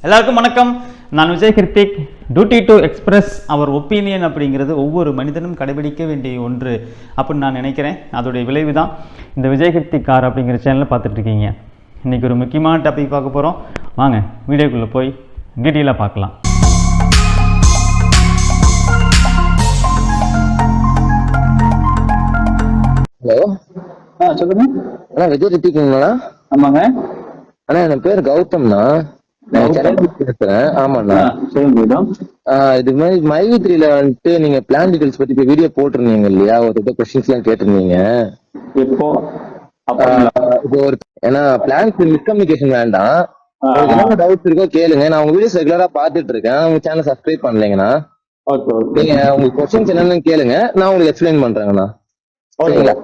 எல்லாருக்கும் வணக்கம். நான் Vijay Krithik. Duty to express our opinion அப்படிங்கிறது ஒவ்வொரு மனிதனும் கடைபிடிக்க வேண்டிய ஒன்று அப்படின்னு நான் நினைக்கிறேன். அதோடைய விளைவு தான் இந்த விஜய் கிருத்திக் கார் அப்படிங்கிற சேனலில் பார்த்துட்ருக்கீங்க. இன்றைக்கி ஒரு முக்கியமான டாபிக் பார்க்க போகிறோம். வாங்க வீடியோக்குள்ளே போய் டீட்டெயிலாக பார்க்கலாம். ஹலோ, சொல்லுங்க அண்ணா விஜய் ரித்திக்குங்களா? ஆமாங்க அண்ணா என் பேர் கௌதம்ண்ணா, நான் சென்னை பேசுறேன். ஆமாண்ணா, சொல்லுங்க. இது மாதிரி மைவி3ல வந்துட்டு நீங்க பிளான் டீடைல்ஸ் பத்தி இப்ப வீடியோ போட்டிருந்தீங்க இல்லையா, ஒரு கொஸ்டின்ஸ் எல்லாம் கேட்டிருந்தீங்க. இப்போ இப்போ ஒரு ஏன்னா பிளான்ஸ் மிஸ்கம்யூனிகேஷன் வேண்டாம், உங்களுக்கு என்ன டவுட்ஸ் இருக்கோ கேளுங்க. நான் உங்க வீடியோஸ் ரெகுலரா பாத்துட்டு இருக்கேன். உங்க சேனல் சப்ஸ்கிரைப் பண்ணலைங்கண்ணா, நீங்க உங்க கொஸ்டின்ஸ் என்னன்னு கேளுங்க, நான் உங்களுக்கு எக்ஸ்பிளைன் பண்றேங்கண்ணா. சரிங்களா?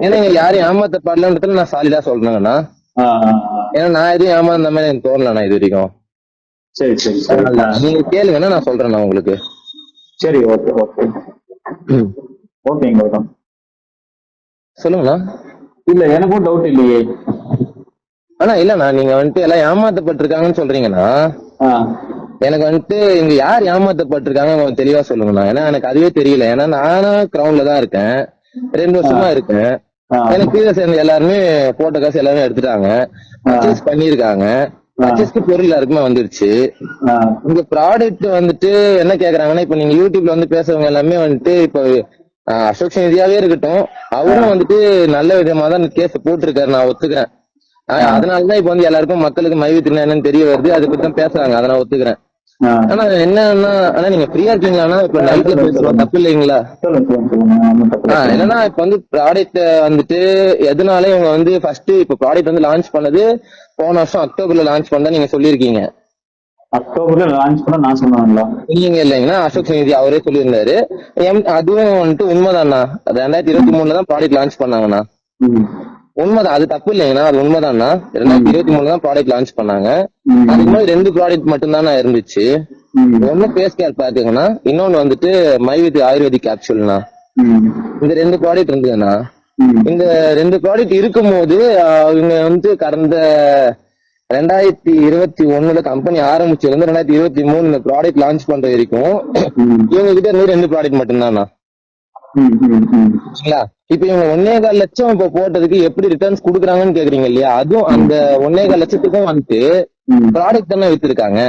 ஏன்னா இங்க யாரையும் ஏமாத்த பாடலன்றதுல நான் சாலிடா சொல்றேங்கண்ணா. ஏன்னா நான் எதுவும் ஏமாந்த மாதிரி எனக்கு தோணலண்ணா இது வரைக்கும். சரி சரி நீங்க கேளுங்கன்னா நான் சொல்றேண்ணா உங்களுக்கு. சரி, ஓகே ஓகே ஓகேங்க. சொல்லுங்கண்ணா. இல்ல எனக்கும் டவுட் இல்லையே. ஆனா இல்லண்ணா, நீங்க வந்துட்டு எல்லாம் ஏமாத்தப்பட்டிருக்காங்கன்னு சொல்றீங்கன்னா எனக்கு வந்துட்டு இங்க யார் ஏமாத்தப்பட்டிருக்காங்க கொஞ்சம் தெளிவா சொல்லுங்கண்ணா. ஏன்னா எனக்கு அதுவே தெரியல. ஏன்னா நானும் கிரவுண்ட்ல தான் இருக்கேன், 2 வருஷமா இருக்கேன். எனக்கு கீழே சேர்ந்த எல்லாருமே போட்ட காசு எல்லாருமே எடுத்துட்டாங்க, பர்ச்சேஸ் பண்ணிருக்காங்க. பர்ச்சேஸ்க்கு பொருள் எல்லாருக்குமே வந்துருச்சு. இந்த ப்ராடக்ட் வந்துட்டு என்ன கேக்குறாங்கன்னா, இப்ப நீங்க யூடியூப்ல வந்து பேசுறவங்க எல்லாமே வந்துட்டு இப்ப அசோக் நிதியாவே இருக்கட்டும், அவரும் வந்துட்டு நல்ல விதமா தான் கேஸ் போட்டிருக்காரு, நான் ஒத்துக்கிறேன். அதனாலதான் இப்ப வந்து எல்லாருக்கும் மக்களுக்கு மைவி3 என்னன்னு தெரிய வருது, அதை பத்தி தான் பேசுறாங்க, அதை நான் ஒத்துக்கிறேன். ஆனா என்னன்னா, ஆனா நீங்க ஃப்ரீயா இருக்கீங்களா? இப்ப நைட்ல பேசுறோம், தப்பு இல்லைங்களா? என்னன்னா இப்ப வந்து ப்ராடக்ட் வந்துட்டு எதனால இவங்க வந்து ஃபர்ஸ்ட் இப்ப ப்ராடக்ட் வந்து லான்ச் பண்ணது போன வருஷம் அக்டோபர்ல லான்ச் பண்ணா நீங்க சொல்லியிருக்கீங்க. அக்டோபர்ல லான்ச் பண்ண நான் சொன்னேன்ல இல்லைங்க இல்லைங்கன்னா அசோக் நிதி அவரே சொல்லியிருந்தாரு. அதுவும் வந்துட்டு உண்மைதானா? 2023 தான் ப்ராடக்ட் லான்ச் பண்ணாங்கண்ணா. உண்மைதான், அது தப்பு இல்லைங்கண்ணா, அது உண்மைதானா? 2023 தான் ப்ராடக்ட் லான்ச் பண்ணாங்க. அதுக்கு மாதிரி 2 ப்ராடக்ட் மட்டும் தானே இருந்துச்சு. ஒண்ணு ஃபேஸ் கேர் பாத்துக்கண்ணா, இன்னொன்னு வந்துட்டு மைவி3 ஆயுர்வேதிக் கேப்சூல்னா. இந்த 2 ப்ராடக்ட் இருந்ததுண்ணா. இந்த 2 ப்ராடக்ட் இருக்கும்போது இவங்க வந்து கடந்த 2021 கம்பெனி ஆரம்பிச்சது வந்து 2023 இந்த ப்ராடக்ட் லான்ச் பண்ற வரைக்கும் இவங்க கிட்ட இருந்து 2 ப்ராடக்ட் மட்டும்தானா. இப்ப இவங்க 1.25 லட்சம் இப்ப போட்டதுக்கு எப்படி ரிட்டர்ன்ஸ் குடுக்குறாங்கன்னு கேக்குறீங்க இல்லையா? அதுவும் அந்த 1.25 லட்சத்துக்கும் வந்துட்டு ப்ராடக்ட் தானே வித்துருக்காங்க.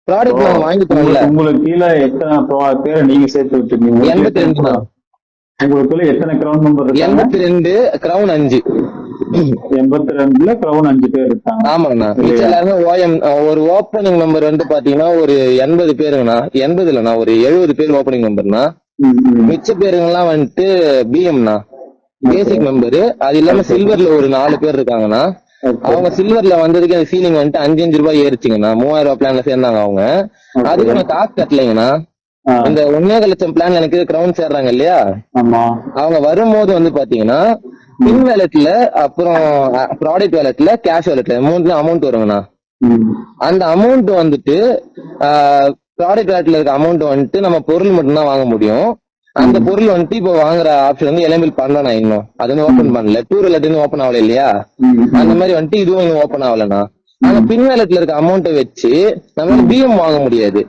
ப்ராடக்ட் நாங்க வாங்கிட்டோம்ல. உங்களுக்கு கீழே எத்தனை பேரை நீங்க சேர்த்து விட்டுருக்கீங்க? 82 தான். உங்களுக்குள்ள எத்தனை கிரவுண்ட் மெம்பர்? 82 கிரவுன் 5. 82ல கிரவுன் 5 பேர் இருக்காங்க. ஆமாங்கண்ணா. மிச்சம் எல்லாருமே ஓஎம். ஒரு ஓப்பனிங் மெம்பர் வந்து பாத்தீங்கன்னா ஒரு 80 பேருங்கண்ணா. 80 இல்லண்ணா, ஒரு 70 பேர் ஓப்பனிங் மெம்பர்னா. மிச்ச பேருங்கெல்லாம் வந்துட்டு பிஎம்னா, பேசிக் மெம்பரு. அது இல்லாம சில்வர்ல ஒரு 4 பேர் இருக்காங்கண்ணா. அவங்க சில்வர்ல வந்ததுக்கு அந்த சீலிங் வந்துட்டு 5 ரூபாய் ஏறிச்சுங்கண்ணா. 3000 பிளான்ல சேர்ந்தாங்க அவங்க. அதுக்கு நான் காசு கட்டலைங்கண்ணா. இந்த 1.25 லட்சம் பிளான் எனக்கு கிரவுண்ட் சேர்றாங்க இல்லையா, அவங்க வரும்போது வந்து பாத்தீங்கன்னா பின் வேலட்ல அப்புறம் ப்ராடக்ட் வேலட்ல கேஷ் வேலட்ல 3 அமௌண்ட் வருங்கண்ணா. அந்த அமௌண்ட் வந்துட்டு ப்ராடக்ட் வேலட்ல இருக்க அமௌண்ட் வந்துட்டு நம்ம பொருள் மட்டும்தான் வாங்க முடியும். அந்த பொருள் வந்துட்டு இப்போ வாங்குற ஆப்ஷன் வந்து எலிபிள் பண்ணலாம். இன்னும் அது வந்து ஓபன் பண்ணல, டூ வேலட் ஓபன் ஆகல இல்லையா, அந்த மாதிரி வந்துட்டு இதுவும் இன்னும் ஓபன் ஆகலண்ணா. ஆனா பின் வேலட்ல இருக்க அமௌண்ட்டை வச்சு நம்ம பிஎம் வாங்க முடியாது.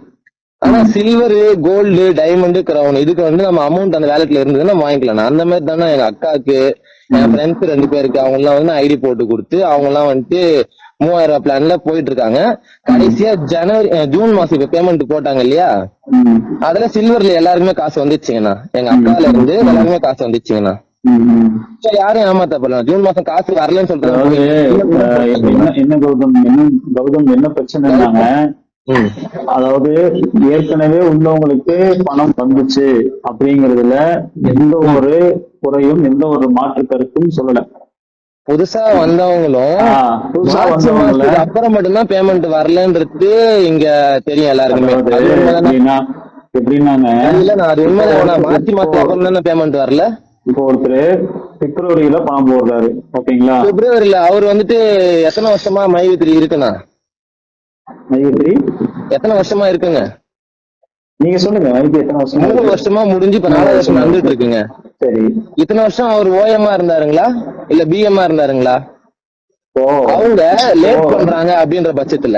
ஆனா சில்வர், கோல்டு, டைமண்ட், கிரவுன் இதுக்கு வந்து நம்ம அமௌண்ட் அந்த வேலட்ல இருந்ததுன்னா வாங்கிக்கலாம். அந்த மாதிரி தானே எங்க அக்காக்கு, என் ஃப்ரெண்ட்ஸ் 2 பேருக்கு அவங்க எல்லாம் வந்து ஐடி போட்டு கொடுத்து அவங்க எல்லாம் வந்துட்டு 3000 பிளான்ல போயிட்டு இருக்காங்க. கடைசியா ஜூன் மாசம் இப்ப பேமெண்ட் போட்டாங்க இல்லையா, அதுல சில்வர்ல எல்லாருக்குமே காசு வந்துச்சுங்கண்ணா. எங்க அக்கால இருந்து எல்லாருமே காசு வந்துச்சுங்கண்ணா. யாரும் ஏமாத்தப்படலாம். ஜூன் மாசம் காசு வரலன்னு சொல்றாங்க. என்ன கௌதம் என்ன பிரச்சனைனாங்க, அதாவது ஏற்கனவே உள்ளவங்களுக்கு பணம் வந்துச்சு அப்படிங்கறதுல எந்த ஒரு குறையும் எந்த ஒரு மாற்று கருத்தும் சொல்லல. புதுசா வந்தவங்களும் அப்புறம் மட்டும்தான் பேமெண்ட் வரலன்றது இங்க தெரியும் எல்லாருக்குமே. எப்படின்னாங்க, அது உண்மைதான். மாத்தி அப்புறம் தானே பேமெண்ட் வரல. இப்போ ஒருத்தர் பிப்ரவரியில பணம் போடுறாரு, ஓகேங்களா? பிப்ரவரியில அவர் வந்துட்டு எத்தனை வருஷமா மைவி3 இருக்குண்ணா? மைவி3 எத்தனை வருஷமா இருக்குங்க? நீங்க சொல்லுங்க. எத்தனை வருஷம்? 3 வருஷமா முடிஞ்சு இப்ப 4வது வருஷம் நடந்துட்டு இருக்குங்க. சரி, இத்தனை வருஷம் அவர் ஓஎம்மா இருந்தாருங்களா இல்ல பிஎம்மா இருந்தாருங்களா? அவங்க லேட் பண்றாங்க அப்படின்ற பட்சத்துல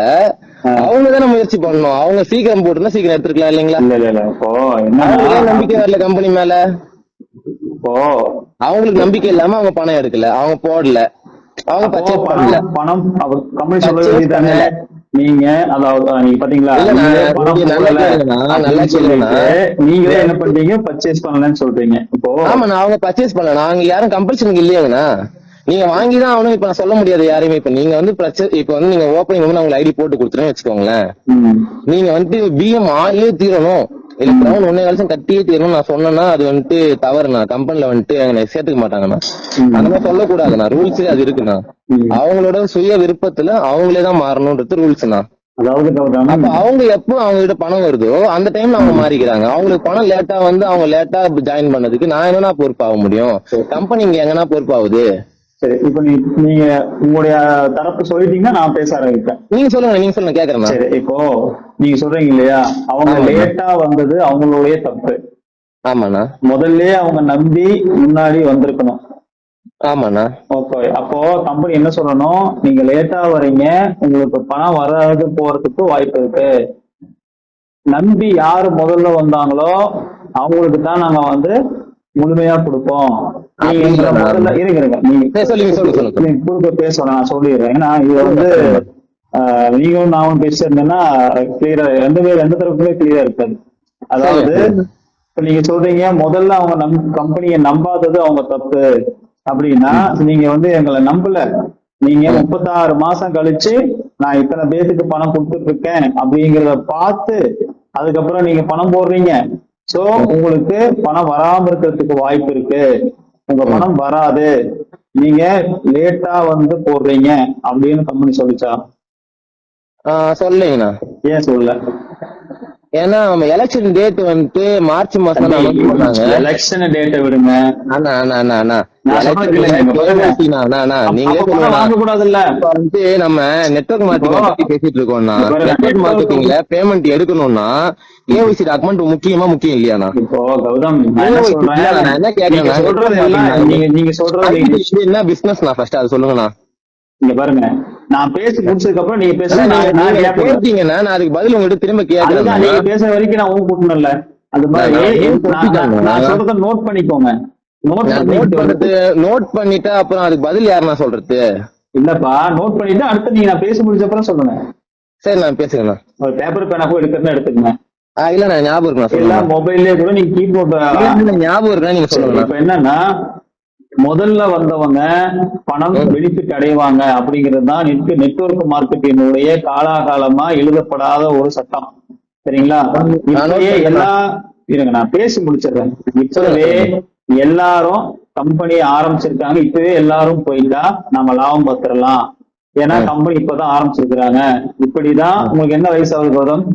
அவங்க தானே முயற்சி பண்ணணும். அவங்க சீக்கிரம் போட்டுருந்தா சீக்கிரம் எடுத்துருக்கலாம் இல்லைங்களா? இல்ல இப்போ அவங்களுக்கு ஏன் என்னன்னா, நம்பிக்கை வரல கம்பெனி மேல? இப்போ அவங்களுக்கு நம்பிக்கை இல்லாம அவங்க பணம் எடுக்கல, அவங்க போடல, அவங்க அப்போ பர்ச்சேஸ் பண்ணல. பணம் அவர் கம்பெனி சொல்ல Purchase வேண்டியதானே. பண்ணல. நீங்க அதாவது நீங்க பாத்தீங்களா, இல்ல நீங்களே பணம் நீங்க நல்லா போடல கேளுங்கண்ணா, நல்லா அப்படின்னு கேளுங்கண்ணா. சொல்லிட்டு நீங்களே என்ன பண்றீங்க, பர்ச்சேஸ் பண்ணலன்னு சொல்றீங்க. இப்போ ஆமாண்ணா, அவங்க பர்ச்சேஸ் பண்ணல, நாங்க யாரும் கம்பல்ஷனுக்கு இல்லையாங்கண்ணா. நீங்க வாங்கிதான் ஆகணும். இப்ப நான் சொல்ல முடியாது யாரையுமே. இப்ப நீங்க வந்து இப்ப வந்து நீங்க ஓப்பனிங் வந்து உங்களுக்கு ஐடி போட்டு கொடுத்துருன்னு வச்சுக்கோங்களேன். ம், நீங்க வந்துட்டு பிஎம் ஆயே தீரணும், இல்ல கிரௌண்ட் 1.5 கட்டியே தீரணும் நான் சொன்னேன்னா அது வந்துட்டு தவறுண்ணா. கம்பெனில வந்துட்டு என்னை சேர்த்துக்க மாட்டாங்கண்ணா. அந்த மாதிரி சொல்லக்கூடாதுண்ணா, ரூல்ஸ் அது இருக்குண்ணா. ம். அவங்களோட சுய விருப்பத்துல அவங்களே தான் மாறணும்ன்றது ரூல்ஸ்ண்ணா. அதாவது கௌதம், அப்ப அவங்க எப்போ அவங்க கிட்ட பணம் வருதோ அந்த டைம்ல அவங்க மாறிக்கிறாங்க. அவங்களுக்கு பணம் லேட்டா வந்து அவங்க லேட்டா ஜாயின் பண்ணதுக்கு நான் என்னன்னா பொறுப்பாக முடியும்? கம்பெனி இங்க எங்கன்னா பொறுப்பாகுது? சரி இப்ப நீங்க உங்களுடைய தரப்பு சொல்லிட்டீங்கன்னா நான் பேச ஆரம்பிப்பேன். நீங்க சொல்லுங்க கேக்குறேன். சரி இப்போ நீங்க சொல்றீங்க இல்லையா, அவங்க ஆமாண்ணா. லேட்டா வந்தது அவங்களுடைய தப்பு. ஆமாண்ணா. முதல்ல அவங்க நம்பி முன்னாடி வந்திருக்கணும். ஆமாண்ணா. ஓகே, அப்போ கம்பெனி என்ன சொல்லணும், நீங்க லேட்டா வரீங்க, உங்களுக்கு பணம் வராது போறதுக்கு வாய்ப்பு இருக்கு. நம்பி யாரு முதல்ல வந்தாங்களோ அவங்களுக்கு தான் நாங்க வந்து முழுமையா கொடுப்போம். நீங்க எங்களை முதல்ல இருங்க சரி, சொல்லுங்க. நீங்க குறுக்க பேசணும், நான் சொல்லிடுறேன். ஏன்னா இது வந்து நீங்களும் நானும் பேசிருந்தேன்னா கிளியரா எந்த தரப்புமே கிளியரா இருக்காது. அதாவது இப்ப நீங்க சொல்றீங்க முதல்ல அவங்க கம்பெனியை நம்பாதது அவங்க தப்பு அப்படின்னா, நீங்க வந்து எங்களை நம்பல, நீங்க 36 மாசம் கழிச்சு நான் இத்தனை பேருக்கு பணம் கொடுத்துட்டு இருக்கேன் அப்படிங்கறத பார்த்து அதுக்கப்புறம் நீங்க பணம் போடுறீங்க. சோ உங்களுக்கு பணம் வராம இருக்கிறதுக்கு வாய்ப்பு இருக்கு, உங்க பணம் வராது, நீங்க லேட்டா வந்து போடுறீங்க அப்படின்னு கம்பெனி சொல்லிச்சா? சொல்லுங்கண்ணா. ஏன் சொல்லல? ஏன்னா எலெக்ஷன் டேட் வந்துட்டு மார்ச் மாசம் தான் announce பண்ணாங்க. எலெக்ஷன் டேட்டை விடுங்க. அண்ணா நான் சொன்னது இல்லைங்க, இங்க பாருங்க. நீங்களே அப்ப பணம் வாங்க கூடாதுல்ல? வந்துட்டு நம்ம நெட்வொர்க் மார்க்கெட்டிங் பத்தி பேசிட்டு இருக்கோம்னா, நெட்வொர்க் மார்க்கெட்டிங்ல பேமெண்ட் எடுக்கணும்னா கேஒய்சி டாக்குமெண்ட் முக்கியம் இல்லையாண்ணா? இப்போ கௌதம் நான் என்ன சொல்றேன், நான் என்ன நீங்க சொல்றது எல்லாம் நீங்க சொல்றது கேக்குறேன், என்ன பிசினஸ் நான் ஃபர்ஸ்ட் அது சொல்லுங்கண்ணா. இங்க பாருங்க, நான் பேசி முடிச்சதுக்கு அப்புறம் நீங்க பேசுங்க. நீங்க கேட்டீங்கன்னா நான் அதுக்கு பதில் உங்ககிட்ட திரும்ப கேட்கறேன். நீங்க பேசுற வரைக்கும் நான் ஊன் கூட்டணும்ல. அது மாதிரி நான் சொல்றத நோட் பண்ணிக்கோங்க. நோட் பண்ணிட்டா அப்புறம் அதுக்கு பதில் யாருன்னா சொல்றது? இல்லப்பா, நோட் பண்ணிட்டு அடுத்து நீங்க நான் பேசி முடிச்ச அப்புறம் சொல்லுங்க. சரி, நான் பேசுறேண்ணா. ஒரு பேப்பர் பேனா போய் எடுக்கிறதா எடுத்துக்கங்க. இல்ல நான் ஞாபகம் இருக்கு, எல்லா மொபைல்லயே கூட நீங்க கீபோர்ட் ஞாபகம் இருக்கா நீங்க சொல்லுங்க. இப்ப என்னன்னா, முதல்ல வந்தவங்க பணம் பெனிஃபிட் அடைவாங்க அப்படிங்கிறது தான் நெட்வொர்க் மார்க்கெட்டினுடைய காலாகாலமா எழுதப்படாத ஒரு சட்டம். சரிங்களா? இப்பவே இருங்க நான் பேசி முடிச்சிடுறேன். இப்பவே எல்லாரும் கம்பெனி ஆரம்பிச்சிருக்காங்க, இப்பவே எல்லாரும் போயிட்டா நம்ம லாபம் பார்த்துடலாம். ஏன்னா கம்பெனி இப்பதான் ஆரம்பிச்சிருக்கிறாங்க. இப்படிதான். உங்களுக்கு என்ன வயசு ஆகுது கௌதம்?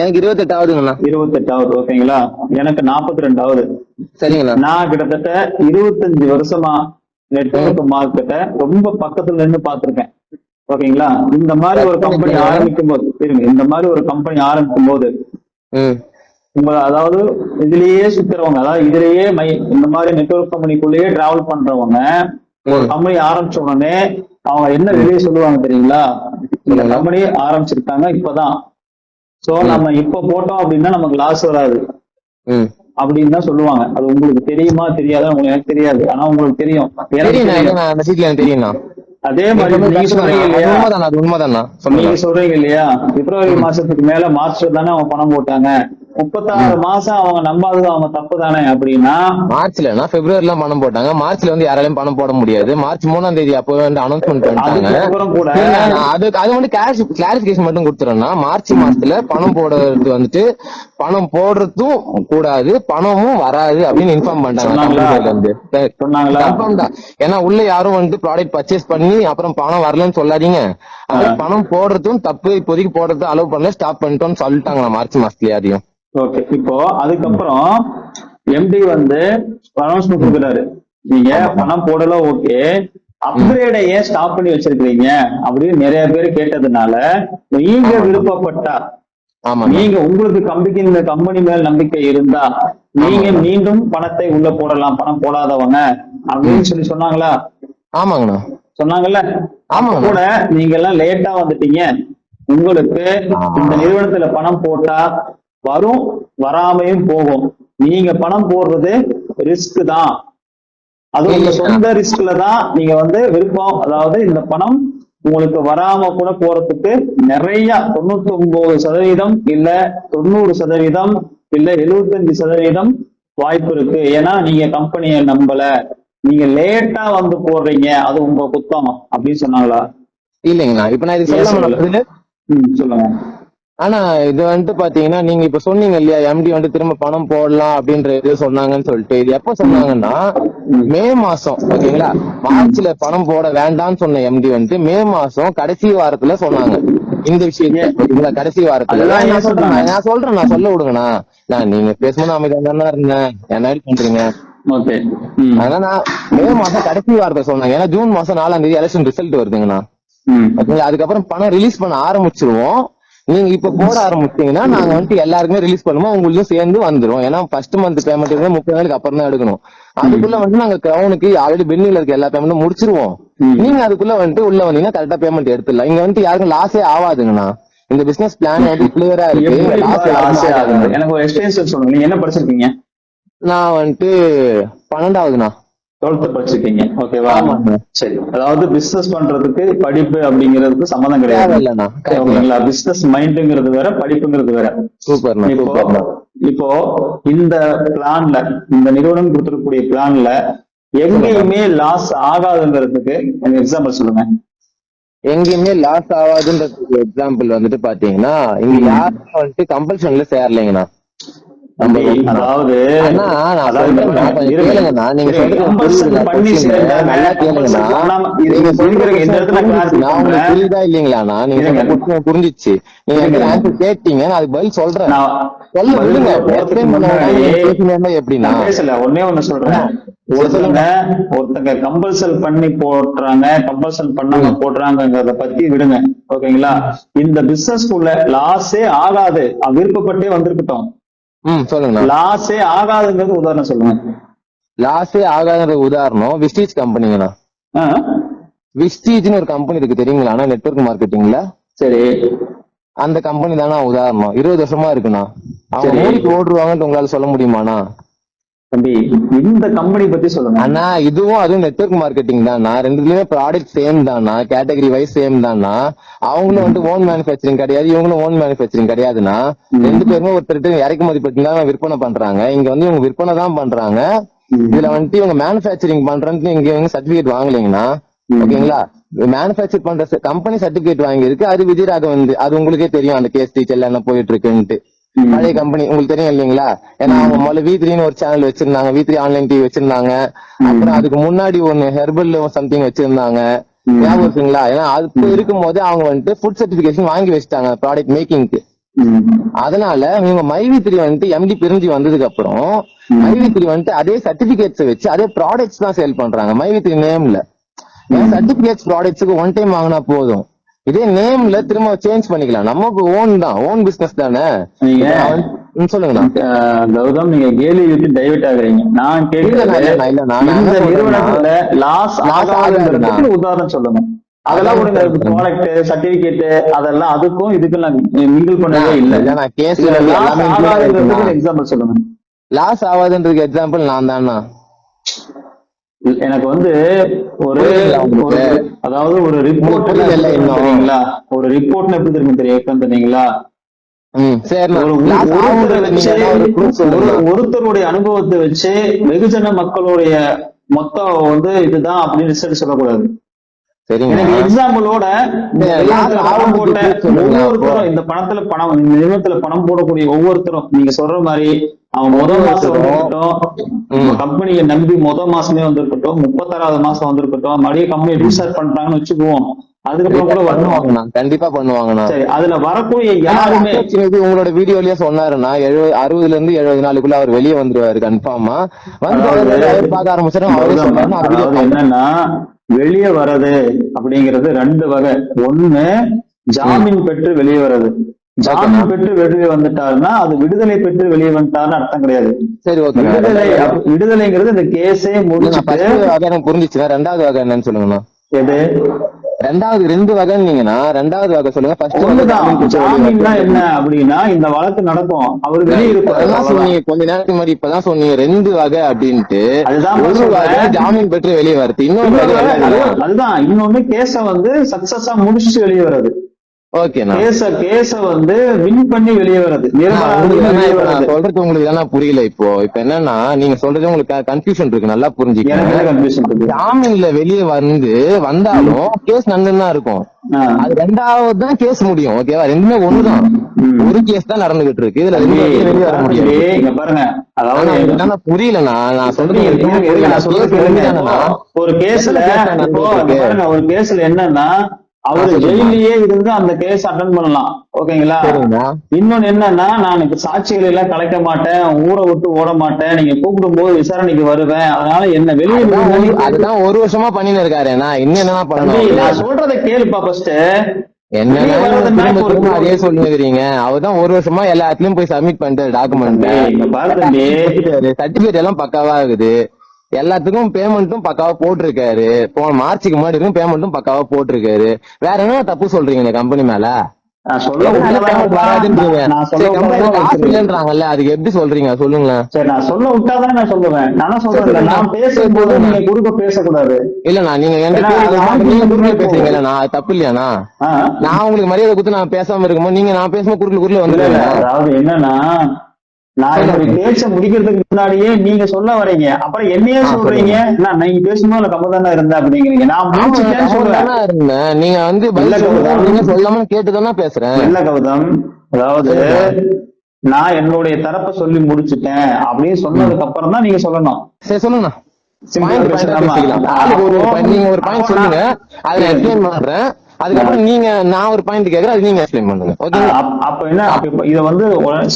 எனக்கு 28ஆவதுங்கண்ணா. 28ஆவது. ஓகேங்களா? எனக்கு 42ஆவது. சரிங்கண்ணா. நான் கிட்டத்தட்ட 25 வருஷமா நெட்வொர்க் மார்க்கெட்டை ரொம்ப பக்கத்துல இருந்து பாத்திருக்கேன். ஓகேங்களா? இந்த மாதிரி ஒரு கம்பெனி ஆரம்பிக்கும் போது இந்த மாதிரி ஒரு கம்பெனி ஆரம்பிக்கும் போது அதாவது இதுலயே சுத்துறவங்க, அதாவது இதுலயே இந்த மாதிரி நெட்வொர்க் கம்பெனிக்குள்ளேயே டிராவல் பண்றவங்க ஒரு கம்பெனி ஆரம்பிச்ச உடனே அவங்க என்ன வெளியே சொல்லுவாங்க தெரியுங்களா? இந்த கம்பெனி ஆரம்பிச்சிருக்காங்க இப்பதான், சோ நம்ம இப்ப போட்டோம் அப்படின்னா நமக்கு லாஸ் வராது அப்படின்னு தான் சொல்லுவாங்க. அது உங்களுக்கு தெரியுமா தெரியாதா? உங்களுக்கு எனக்கு தெரியாது, ஆனா உங்களுக்கு தெரியும். தெரியும். அதே மாதிரி நீங்க சொல்றீங்க இல்லையா, நீங்க சொல்றீங்க இல்லையா, பிப்ரவரி மாசத்துக்கு மேல மார்ச்ல தானே அவங்க பணம் போட்டாங்க. 36 மாசம் அவங்க நம்பாதது அவங்க தப்பு தானே அப்படின்னா? மார்ச்ல பிப்ரவரில பணம் போட்டாங்க. மார்ச்ல வந்து யாராலையும் பணம் போட முடியாது. மார்ச் 3ஆம் தேதி அப்போ வந்து அனௌன்ஸ்மெண்ட் பண்ணிட்டாங்க. அது வந்து கிளாரிபிகேஷன் மட்டும் கொடுத்துறேன்னா, மார்ச் மாசத்துல பணம் போடுறது வந்துட்டு பணம் போடுறதும் கூடாது, பணமும் வராது அப்படின்னு இன்ஃபார்ம் பண்ணிட்டாங்க. ஏன்னா உள்ள யாரும் வந்து ப்ராடக்ட் பர்ச்சேஸ் பண்ணி அப்புறம் பணம் வரலன்னு சொல்லாதீங்க. பணம் போடுறதும் தப்பு, இப்போதைக்கு போடுறது அலோவ் பண்ணல, ஸ்டாப் பண்ணிட்டோம்னு சொல்லிட்டாங்களா மார்ச் மாசத்துல யாரையும். ஓகே, இப்போ அதுக்கப்புறம் எம்டி வந்து அனௌன்ஸ்மெண்ட் கொடுக்குறாரு, நீங்க பணம் போடல, ஓகே, அப்கிரேட ஏன் ஸ்டாப் பண்ணி வச்சிருக்கீங்க அப்படின்னு நிறைய பேர் கேட்டதுனால, நீங்க விருப்பப்பட்டா, நீங்க உங்களுக்கு கம்பெனி மேல் நம்பிக்கை இருந்தா நீங்க மீண்டும் பணத்தை உள்ள போடலாம், பணம் போடாதவங்க அப்படின்னு சொல்லி சொன்னாங்களா? ஆமாங்கண்ணா, சொன்னாங்கல்ல. ஆமா, கூட நீங்க எல்லாம் லேட்டா வந்துட்டீங்க, உங்களுக்கு இந்த நிறுவனத்துல பணம் போட்டா வரும், வராமையும் போகும். நீங்க பணம் போடுறது ரிஸ்க் தான். அது உங்க சொந்த ரிஸ்க்ல தான் நீங்க வந்து விருப்பம். அதாவது இந்த பணம் உங்களுக்கு வராம கூட போறதுக்கு நிறைய 99% இல்ல 90% இல்ல 75% வாய்ப்பு இருக்கு. ஏன்னா நீங்க கம்பெனியை நம்பல, நீங்க லேட்டா வந்து போடுறீங்க, அது உங்க குத்தம் அப்படின்னு சொன்னாங்களா? இல்லைங்கண்ணா. இப்ப நான் இது சொல்ல சொல்லுங்க. ஆனா இது வந்துட்டு பாத்தீங்கன்னா, நீங்க இப்ப சொன்னீங்க இல்லையா, எம்டி வந்து திரும்ப பணம் போடலாம் அப்படின்ற இது சொன்னாங்கன்னு சொல்லிட்டு, இது எப்ப சொன்னாங்கன்னா மே மாசம், ஓகேங்களா? மார்ச்ல பணம் போட வேண்டாம்னு சொன்ன எம்டி வந்துட்டு மே மாசம் கடைசி வாரத்துல சொன்னாங்க இந்த விஷயத்த, ஓகேங்களா? கடைசி வாரத்துல நான் சொல்ல விடுங்கண்ணா. நான் நீங்க பேசும்போது அமைதியா தானே இருந்தேன், என்ன பண்றீங்க? அதனால நான் மே மாசம் கடைசி வாரத்தை சொன்னாங்க. ஏன்னா ஜூன் மாசம் 4ஆம் தேதி எலெக்ஷன் ரிசல்ட் வருதுங்கண்ணா. அதுக்கப்புறம் பணம் ரிலீஸ் பண்ண ஆரம்பிச்சிருவோம். நீங்க இப்ப போட ஆரம்பிச்சீங்கன்னா நாங்க வந்துட்டு எல்லாருக்குமே ரிலீஸ் பண்ணுவோம், உங்களுக்கும் சேர்ந்து வந்துரும். ஏன்னா ஃபர்ஸ்ட் மந்த் பேமெண்ட் 30 நாளுக்கு அப்புறம் தான் எடுக்கணும். அதுக்குள்ள வந்து நாங்க கிரவுனுக்கு ஆல்ரெடி பெண்டிங்ல இருக்க எல்லா பேமெண்ட்டும் முடிச்சிருவோம். நீங்க அதுக்குள்ள வந்துட்டு உள்ள வந்தீங்கன்னா கரெக்டா பேமெண்ட் எடுத்துடலாம். இங்க வந்துட்டு யாருக்கும் லாஸே ஆகாதுங்கண்ணா. இந்த பிசினஸ் பிளான் வந்து கிளியரா இருக்கு. எனக்கு ஒரு எக்ஸ்பீரியன்ஸ் சொல்லுங்க. நீங்க என்ன படிச்சிருக்கீங்க? நான் வந்துட்டு 12ஆவதுண்ணா. 12th படிச்சிருக்கீங்க, ஓகேவா? சரி. அதாவது பிசினஸ் பண்றதுக்கு படிப்பு அப்படிங்கிறதுக்கு சம்மந்தம் கிடையாது, ஓகேங்களா? பிசினஸ் மைண்டுங்கிறது வேற, படிப்புங்கிறது வேற. சூப்பர். இப்போ இந்த பிளான்ல, இந்த நிறுவனம் கொடுத்திருக்கக்கூடிய பிளான்ல எங்கேயுமே லாஸ் ஆகாதுங்கிறதுக்கு எக்ஸாம்பிள் சொல்லுங்க. எங்கேயுமே லாஸ் ஆகாதுன்றதுக்கு எக்ஸாம்பிள் வந்துட்டு பாத்தீங்கன்னா, இங்க யாரும் வந்துட்டு கம்பல்ஷன்ல சேரலைங்கண்ணா. அதாவது புரியுதா இல்லீங்களாண்ணா? நீங்க புரிஞ்சிச்சு. நீங்க ஆன்சர் கேட்டீங்க, நான் அதுக்கு பதில் சொல்றேன். எப்படின்னா ஒன்னே ஒண்ணு சொல்றேன். ஒருத்தங்க கம்பல்சல் பண்ணி போடுறாங்க, கம்பல்சல் பண்ணாம போடுறாங்கிறத பத்தி விடுங்க, ஓகேங்களா? இந்த பிசினஸ்க்குள்ள லாஸே ஆகாது, விருப்பப்பட்டே வந்திருக்கட்டும். சொல்லுங்க. லாஸே ஆகாதுங்கிறது உதாரணம் சொல்லுங்க. லாஸே ஆகாதுன்ற உதாரணம் விஸ்டீஜ் கம்பெனிங்கண்ணா. விஸ்டீஜ்னு ஒரு கம்பெனி இருக்கு, தெரியுங்களா? நெட்வொர்க் மார்க்கெட்டிங்ல. சரி, அந்த கம்பெனி தானே உதாரணம். 20 வருஷமா இருக்குண்ணா. அவங்க மூடிக்கு ஓடுருவாங்கன்னு உங்களால சொல்ல முடியுமாண்ணா? தம்பி, இந்த கம்பெனி பத்தி சொல்லுங்க அண்ணா. இதுவும் அதுவும் நெட்வொர்க் மார்க்கெட்டிங் தானா, ரெண்டுலயுமே ப்ராடக்ட் சேம் தானா, கேட்டகரி வைஸ் சேம் தானா. அவங்களும் வந்து ஓன் மேனுபேக்சரிங் கிடையாது, இவங்களும் ஓன் மேனுபேக்சரிங் கிடையாதுன்னா. ரெண்டு பேருமே ஒருத்தர் இறக்குமதி பத்தி தான் விற்பனை பண்றாங்க. இங்க வந்து இவங்க விற்பனை தான் பண்றாங்க. இதுல வந்துட்டு இவங்க மேனுபேக்சரிங் பண்றேன்னு இங்க சர்டிபிகேட் வாங்கலீங்கன்னா, ஓகேங்களா? மேனுபேக்சர் பண்ற கம்பெனி சர்டிபிகேட் வாங்கியிருக்கு. அது விஜயராகவன், அது உங்களுக்கே தெரியும் அந்த கேஸ் டீச்சர்ல என்ன போயிட்டு இருக்குன்ட்டு. பழைய கம்பெனி உங்களுக்கு தெரியும் இல்லீங்களா? ஏன்னா அவங்க முதல்ல V3ன்னு ஒரு சேனல் வச்சிருந்தாங்க, V3 ஆன்லைன் டிவி வச்சிருந்தாங்க. அப்புறம் அதுக்கு முன்னாடி ஒன்னு ஹெர்பல் சம்திங் வச்சிருந்தாங்க, ஞாபகம் இருக்குங்களா? ஏன்னா அது இருக்கும் போது அவங்க வந்துட்டு ஃபுட் சர்டிபிகேஷன் வாங்கி வச்சிட்டாங்க ப்ராடக்ட் மேக்கிங்க்கு. அதனால இவங்க MyV3 வந்துட்டு எம்டி பிரிஞ்சு வந்ததுக்கு அப்புறம் MyV3 வந்துட்டு அதே சர்டிபிகேட்ஸ் வச்சு அதே ப்ராடக்ட்ஸ் தான் சேல் பண்றாங்க MyV3 நேம்ல. சர்டிபிகேட்ஸ் ப்ராடக்ட்ஸுக்கு ஒன் டைம் வாங்கினா போதும். இதே நேம்ல திரும்ப சேஞ்ச் பண்ணிக்கலாம். நமக்கு ஓன் தான், ஓன் பிசினஸ் தானே. சொல்லுங்க கௌதம், நீங்க கேலி விட்டு டைவர்ட் ஆகுறீங்க. நான் நிறுவனத்துல லாஸ் ஆகாதுங்கிறதுக்கு உதாரணம் சொல்லுங்க. அதெல்லாம் ஒரு ப்ராடக்ட் சர்டிபிகேட் அதெல்லாம் அதுக்கும் இதுக்கும் மிங்கிள் பண்ணவே இல்லை. எக்ஸாம்பிள் சொல்லுங்க. லாஸ் ஆகாதுன்றதுக்கு எக்ஸாம்பிள் நான் தானா? எனக்கு வந்து அதாவது ஒரு ரிப்போர்ட் தெரியுங்களா? ஒரு ரிப்போர்ட் எப்படி தெரியும் தெரியுங்களா? ஒருத்தருடைய அனுபவத்தை வச்சு வெகுஜன மக்களுடைய மொத்தம் வந்து இதுதான் அப்படின்னு ரிசல்ட் சொல்லக்கூடாது. எனக்கு எக்ஸாம்பிளோட பணம் போட்ட ஒவ்வொருத்தரும், இந்த பணத்துல பணம், இந்த நிறுவனத்துல பணம் போடக்கூடிய ஒவ்வொருத்தரும் நீங்க சொல்ற மாதிரி அவன் முதல் மாசம் வந்திருக்கட்டும், கம்பெனியை நம்பி முதல் மாசமே வந்திருக்கட்டும், 36வது மாசம் வந்திருக்கட்டும், மறுபடியும் கம்பெனி ரீஸ்டார்ட் பண்றாங்கன்னு வச்சுக்குவோம். அதுக்கப்புறம் கூட பண்ணுவாங்கண்ணா, கண்டிப்பா பண்ணுவாங்கண்ணா. சரி, அதுல வரக்கூடிய யாருமே உங்களோட வீடியோலயே சொன்னாருன்னா 60ல இருந்து 70 நாளுக்குள்ள அவர் வெளியே வந்துருவாரு கன்ஃபார்மா. வந்து பார்க்க ஆரம்பிச்சிடும். என்னன்னா வெளியே வர்றது அப்படிங்கிறது ரெண்டு வகை. ஒண்ணு ஜாமீன் பெற்று வெளியே வர்றது. ஜாமீன் பெற்று வெளியே வந்துட்டாருன்னா அது விடுதலை பெற்று வெளியே வந்துட்டாருன்னு அர்த்தம் கிடையாது. சரி, ஓகே. விடுதலைங்கிறது இந்த கேஸே முடிச்சுட்டு எனக்கு புரிஞ்சிச்சுன்னா ரெண்டாவது வகை என்னன்னு சொல்லுங்கண்ணா. எது? ரெண்டாவது 2 வகைன்னீங்கன்னா ரெண்டாவது வகை சொல்லுங்க. ஃபர்ஸ்ட் ஒண்ணுதான். ஜாமீன்னா என்ன அப்படின்னா இந்த வழக்கு நடக்கும், அவர் வெளியே இருப்பாரு. சொன்னீங்க கொஞ்ச நேரத்துக்கு முன்னாடி இப்பதான் சொன்னீங்க 2 வகை அப்படின்ட்டு. அதுதான் ஒரு வகை ஜாமீன் பெற்று வெளியே வருது, இன்னொரு வகை அதுதான் இன்னொன்னு கேஸ வந்து சக்சஸா முடிச்சுட்டு வெளியே வர்றது. ஓகேண்ணா. கேஸ வந்து வின் பண்ணி வெளியே வர்றது. சொல்றது உங்களுக்கு தானே புரியல. இப்போ என்னன்னா நீங்க சொல்றது உங்களுக்கு கன்ஃபியூஷன் இருக்கு, நல்லா புரிஞ்சுக்கணும். ஜாமீன்ல வெளியே வந்தாலும் கேஸ் நன்னுதான் இருக்கும். அது ரெண்டாவது தான் கேஸ் முடியும். ஓகேவா? ரெண்டுமே ஒண்ணுதான். ஒரு கேஸ் தான் நடந்துகிட்டு இருக்கு. இதுல வெளியே வர முடியாது. பாருங்க, அதாவது புரியலண்ணா நான் சொல்றது. ஒரு கேஸ்ல ஒரு கேஸ்ல என்னன்னா அவரு ஜெயிலேயே இருந்து அந்த கேஸ் அட்டன் பண்ணலாம். ஓகேங்களா? இன்னொன்னு என்னன்னா, நான் சாட்சிகள் எல்லாம் கலைக்க மாட்டேன், ஊரை விட்டு ஓட மாட்டேன், நீங்க கூப்பிடும் போது விசாரணைக்கு வருவேன், அதனால என்ன வெளியே. அதுதான் 1 வருஷமா பண்ணின்னு இருக்காரு. நான் இன்னும் என்ன பண்ணணும்? நான் சொல்றதை கேளுப்பா ஃபர்ஸ்ட். அதே சொல்லுங்கிறீங்க. அவர்தான் 1 வருஷமா எல்லாத்துலயும் போய் சப்மிட் பண்ணிட்டு டாக்குமெண்ட் சர்டிபிகேட் எல்லாம் பக்காவா இருக்குது. எல்லாத்துக்கும் பேமெண்ட்டும் பக்காவா போட்டிருக்காரு. போன மார்ச்சுக்கு முன்னாடி இருக்கும் பேமெண்ட்டும் பக்காவா போட்டிருக்காரு. வேற என்ன தப்பு சொல்றீங்க இந்த கம்பெனி மேல? இல்லன்றாங்கல்ல, அதுக்கு எப்படி சொல்றீங்க சொல்லுங்களேன். சரி, நான் சொல்ல விட்டாதான் நான் சொல்லுவேன். நான் சொல்றேன், நான் பேசும்போது நீங்க குறுக்க பேசக்கூடாது. இல்லண்ணா, நீங்க குறுக்க பேசுறீங்கல்ல, நான் தப்பு இல்லையாண்ணா? நான் உங்களுக்கு மரியாதை கொடுத்து நான் பேசாம இருக்கும்போது நீங்க நான் பேசும்போது குறுக்குள்ள வந்துருங்க. அதாவது என்னன்னா, நான் என்னுடைய பேச்ச முடிக்கிறதுக்கு முன்னாடியே நீங்க சொல்ல வரீங்க, அப்புறம் என்னையே சொல்றீங்க நீங்க பேசும்போது கம்ம தானே இருந்த அப்படிங்கிறீங்க. நான் இருந்தேன், நீங்க வந்து நீங்க சொல்லாம கேட்டுதானே பேசுறேன். இல்ல கௌதம், அதாவது நான் என்னுடைய தரப்பை சொல்லி முடிச்சுட்டேன் அப்படின்னு சொன்னதுக்கு அப்புறம் தான் நீங்க சொல்லணும். சரி சொல்லுங்க. நீங்க ஒரு பாயிண்ட் சொல்லுங்க, அதை எக்ஸ்பிளைன் பண்றேன். அதுக்கப்புறம் நான் ஒரு பாயிண்ட் கேக்குறேன், அது நீங்க எக்ஸ்பிளைன் பண்ணுங்க. அப்ப என்ன, இத வந்து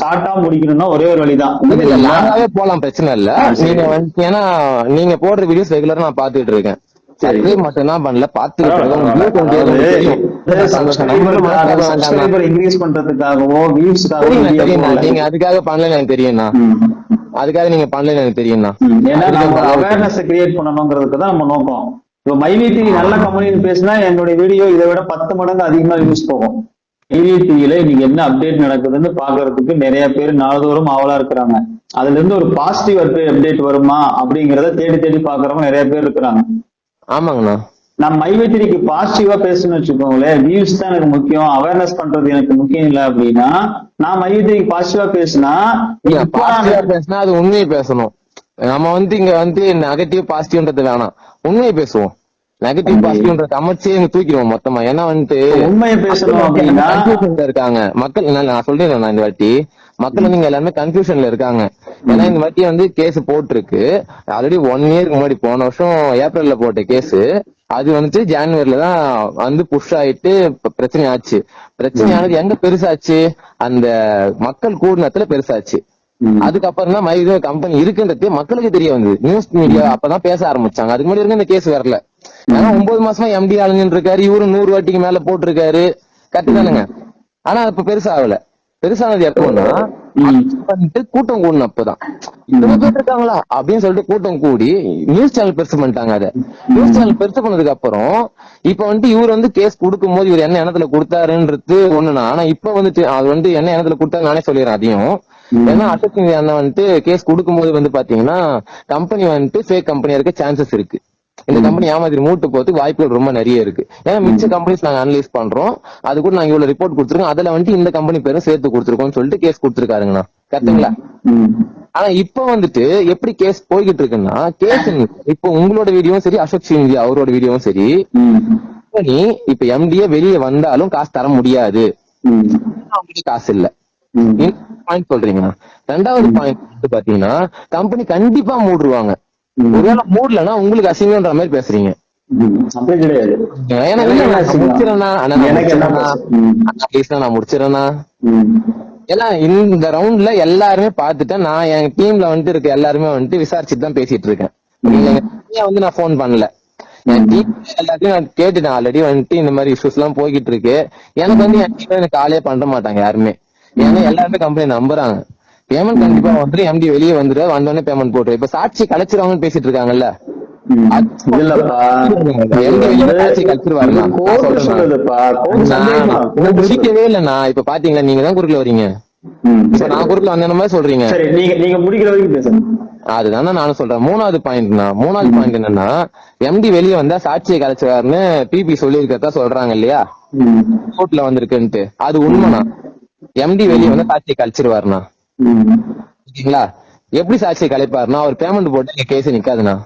ஷார்ட்டா முடிக்கணும்னா ஒரே ஒரு வழிதான். லாங்காவே போலாம், பிரச்சனை இல்ல. நீங்க வந்து ஏன்னா நீங்க போடுற வீடியோஸ் ரெகுலரா நான் பாத்துட்டு இருக்கேன். மட்டும்தான் பண்ணல, இன்க்ரீஸ் பண்றதுக்காகவோ நீங்க அதுக்காக பண்ணல எனக்கு தெரியும்ண்ணா. அதுக்காக நீங்க பண்ணல எனக்கு தெரியும்ண்ணா. அவேர்னஸ் கிரியேட் பண்ணணுங்கிறதுக்கு தான் நம்ம நோக்கம். இப்போ மைவி நல்ல கம்பெனின்னு பேசினா என்னுடைய வீடியோ இதை விட 10 மடங்கு அதிகமா யூஸ் போகும். மைவி டிவில இன்னைக்கு என்ன அப்டேட் நடக்குதுன்னு பாக்குறதுக்கு நிறைய பேர் நாள்தோறும் ஆவலா இருக்கிறாங்க. அதுல இருந்து ஒரு பாசிட்டிவ் அப்டேட் வருமா அப்படிங்கறத தேடி தேடி பாக்குறவங்க நிறைய பேர் இருக்கிறாங்க. ஆமாங்கண்ணா. நான் மைவேத்திரிக்கு பாசிட்டிவா பேசணும்னு வச்சுக்கோங்களேன், வியூஸ் தான் எனக்கு முக்கியம், அவேர்னஸ் பண்றது எனக்கு முக்கியம் இல்ல அப்படின்னா, நான் மைவேத்திரிக்கு பாசிட்டிவா பேசினா அது உண்மையை பேசணும். நம்ம வந்து இங்க வந்து நெகட்டிவ் பாசிட்டிவ்ன்றது வேணாம், உண்மையை பேசுவோம். நெகட்டிவ் பாசிட்டிவ்ன்றது அமைச்சே தூக்கிடுவோம் மொத்தமா. ஏன்னா வந்துட்டு உண்மையை பேசணும் அப்படின்னா இருக்காங்க மக்கள். நான் சொல்றேன், நான் இந்த வாட்டி மக்கள் வந்து இங்க எல்லாருமே கன்ஃபியூஷன்ல இருக்காங்க. ஏன்னா இந்த வாட்டி வந்து கேஸ் போட்டிருக்கு. ஆல்ரெடி 1 இயருக்கு முன்னாடி போன வருஷம் ஏப்ரல்ல போட்ட கேஸ், அது வந்துட்டு ஜான்வரில தான் வந்து புஷ் ஆயிட்டு பிரச்சனை ஆச்சு. பிரச்சனையானது எங்க பெருசாச்சு? அந்த மக்கள் கூடினத்துல பெருசாச்சு. அதுக்கப்புறம் தான் மைவி கம்பெனி இருக்குன்றது மக்களுக்கு தெரிய வந்தது. நியூஸ் மீடியா அப்பதான் பேச ஆரம்பிச்சாங்க. அதுக்கு முன்னாடி இந்த கேஸ் வரல. ஏன்னா 9 மாசமா எம்டி ஆளுங்க இருக்காரு, இவரு 100 வாட்டிக்கு மேல போட்டிருக்காரு, கரெக்ட் தானுங்க. ஆனா இப்ப பெருசாகல. பெருசானது எப்போன்னா கூட்டம் கூடணும் அப்பதான். இத்தனை பேர் இருக்காங்களா அப்படின்னு சொல்லிட்டு கூட்டம் கூடி நியூஸ் சேனல் பெருசு பண்ணிட்டாங்க. அதை நியூஸ் சேனல் பெருசு பண்ணதுக்கு அப்புறம் இப்ப வந்துட்டு இவர் வந்து கேஸ் கொடுக்கும் போது இவர் என்ன எண்ணத்துல கொடுத்தாருன்றது ஒண்ணுனா, ஆனா இப்ப வந்துட்டு அது வந்து என்ன எண்ணத்துல கொடுத்தாரு நானே சொல்லிடுறேன் அதையும். ஏன்னா அசோக் அண்ணன் வந்துட்டு கேஸ் கொடுக்கும் போது வந்து பாத்தீங்கன்னா கம்பெனி வந்துட்டு ஃபேக் கம்பெனியா இருக்க சான்சஸ் இருக்கு. இந்த கம்பெனி ஏமாதிரி மூட்டு போறதுக்கு வாய்ப்புகள் ரொம்ப நிறைய இருக்கு. ஏன்னா மிச்ச கம்பெனிஸ் நாங்க அனலைஸ் பண்றோம், அது கூட நாங்க இவ்வளவு ரிப்போர்ட் கொடுத்துருக்கோம், அதுல வந்துட்டு இந்த கம்பெனி பேரும் சேர்த்து கொடுத்துருக்கோம்னு சொல்லிட்டு கேஸ் கொடுத்துருக்காருங்கண்ணா, கரெக்டுங்களா? ஆனா இப்ப வந்துட்டு எப்படி கேஸ் போய்கிட்டு இருக்குன்னா, கேஸ் இப்ப உங்களோட வீடியோவும் சரி, அசோக் சிங் அவரோட வீடியோவும் சரி, கம்பெனி இப்ப எம்டிஏ வெளியே வந்தாலும் காசு தர முடியாது, அவங்களுக்கு காசு இல்ல பாயிண்ட் சொல்றீங்கன்னா. 2வது பாயிண்ட் பாத்தீங்கன்னா கம்பெனி கண்டிப்பா மூடுருவாங்க. ஒருவேளை மூடலன்னா உங்களுக்கு அசிங்கன்ற மாதிரி பேசுறீங்க. அப்படி கிடையாது. நான் முடிச்சிடறேன்னா ஏன்னா இந்த ரவுண்ட்ல எல்லாருமே பாத்துட்டேன். நான் என் டீம்ல வந்துட்டு இருக்க எல்லாருமே வந்துட்டு விசாரிச்சுட்டு தான் பேசிட்டு இருக்கேன். வந்து நான் போன் பண்ணல, என் டீம் எல்லாத்தையும் நான் கேட்டுட்டேன். ஆல்ரெடி வந்துட்டு இந்த மாதிரி இஷ்யூஸ் எல்லாம் போய்கிட்டு இருக்கு. எனக்கு வந்து என் டீம்ல எனக்கு காலே பண்ண மாட்டாங்க யாருமே. ஏன்னா எல்லாருமே கம்பெனி நம்புறாங்க. பேமெண்ட் கண்டிப்பா வந்துட்டு எம்டி வெளியே வந்துட்டு வந்தோடனே பேமெண்ட் போட்டு இப்ப சாட்சி கலைச்சிருவாங்கன்னு பேசிட்டு இருக்காங்கல்ல, இல்லப்பா கோர்ட் சொல்லுதுப்பா, கோர்ட் சந்தேகம் முடிக்கவே இல்லண்ணா. இப்ப பாத்தீங்களா, நீங்க தான் குறுக்கல வரீங்க. இப்ப நான் குறுக்கல வந்த மாதிரி சொல்றீங்க. சரி, நீங்க முடிக்கிற வரைக்கும் பேசுங்க. அதுதானே நானும் சொல்றேன். மூணாவது பாயிண்ட் என்னன்னா, எம்டி வெளியே வந்தா சாட்சியை கலைச்சாருன்னு பிபி சொல்லியிருக்கதா சொல்றாங்க இல்லையா, கோர்ட்ல வந்திருக்குன்ட்டு. அது உண்மைனா எம்டி வெளியே வந்தா சாட்சியை கழிச்சிருவாருண்ணா. ஓகேங்களா? எப்படி சாட்சியை கலைப்பாருன்னா, அவர் பேமெண்ட் போட்டு கேஸ் நிக்காதுண்ணா.